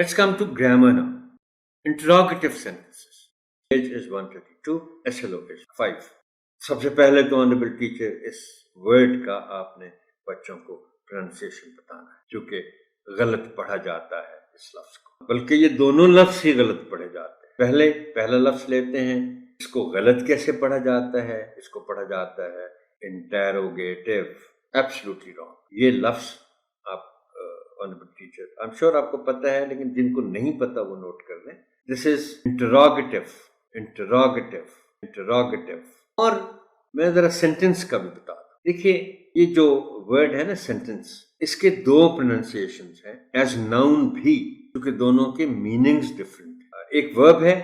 Let's come to grammar now. Interrogative sentences. Page is 132, SLO page 5. सबसे पहले तो honourable teacher इस word का आपने बच्चों को प्रोनाउंसिएशन बताना है, क्योंकि गलत पढ़ा जाता है इस लफ्ज को, बल्कि ये दोनों लफ्ज ही गलत पढ़े जाते हैं। पहले पहला लफ्ज लेते हैं, इसको गलत कैसे पढ़ा जाता है? इसको पढ़ा जाता है इंटेरोगेटिव, एब्सोल्युटली रॉन्ग। ये लफ्ज आप honourable teacher, I am sure आपको पता है, लेकिन जिनको नहीं पता वो नोट कर लें। This is interrogative, interrogative, interrogative. और मैं जरा सेंटेंस का भी बता दूं। देखिए, ये जो वर्ड है ना सेंटेंस, इसके दो प्रोनाउंसिएशंस हैं, एज नाउन भी, क्योंकि दोनों के मीनिंग्स डिफरेंट है। एक वर्ब है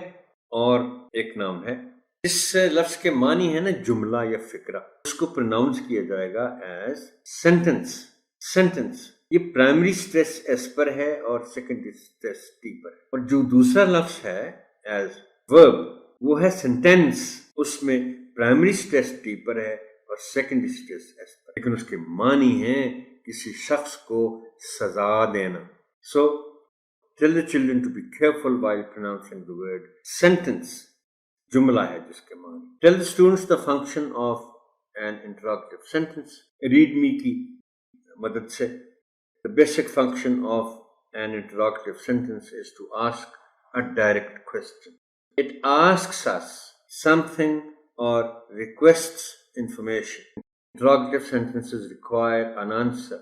और एक नाउन है। इस लफ्ज के मानी है ना जुमला या फिक्रा, उसको प्रोनाउंस किया जाएगा एज सेंटेंस। सेंटेंस ये प्राइमरी स्ट्रेस एस पर है और सेकेंडरी स्ट्रेस टी पर है। और जो दूसरा लफ्ज है एज वर्ब, वो है सेंटेंस, उसमें प्राइमरी स्ट्रेस टी पर है और सेकेंडरी स्ट्रेस एस पर, लेकिन उसके मानी है किसी शख्स को सजा देना। So tell the children to be careful while pronouncing the word sentence. जुमला है जिसके मानी। Tell the students the function of an interrogative sentence. रीड मी की मदद से the basic function of an interrogative sentence is to ask a direct question. It asks us something or requests information. Interrogative sentences require an answer.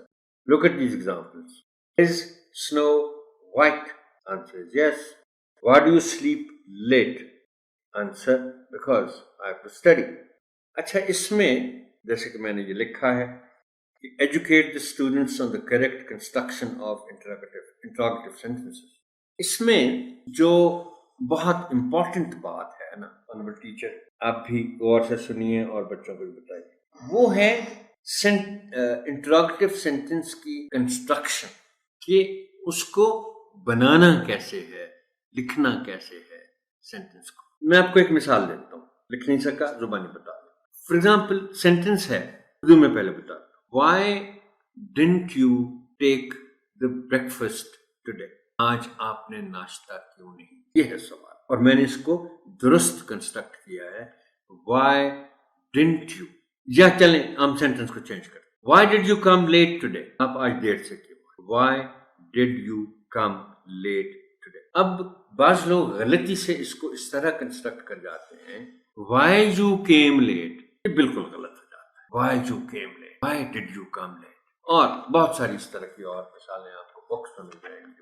Look at these examples. Is snow white? Answer is yes. Why do you sleep late? Answer, because I have to study. अच्छा, इसमें जैसे कि मैंने ये लिखा है, educate the students on the correct construction of interrogative sentences. इसमें जो बहुत इम्पोर्टेंट बात है ना ऑनरेबल टीचर, आप भी गौर से सुनिए और बच्चों को भी बताइए, वो है इंटरोगेटिव सेंटेंस की कंस्ट्रक्शन, कि उसको बनाना कैसे है, लिखना कैसे है सेंटेंस को। मैं आपको एक मिसाल देता हूँ, लिख नहीं सका, जुबानी बता दूँ। फॉर एग्जाम्पल, सेंटेंस है, उर्दू में पहले बता, Why didn't you take the breakfast today? आज आपने नाश्ता क्यों नहीं? ये है सवाल, और मैंने इसको दुरुस्त कंस्ट्रक्ट किया है, Why didn't you? या चलें हम सेंटेंस को चेंज करें, Why did you come late today? आप आज देर से क्यों? Why did you come late today? अब बाज लोग गलती से इसको इस तरह कंस्ट्रक्ट कर जाते हैं, Why you came late? ये बिल्कुल गलत हो जाता है। Why you came late? Why did you come late? और बहुत सारी इस तरह की और मिसालें आपको बॉक्स में मिल जाएंगी।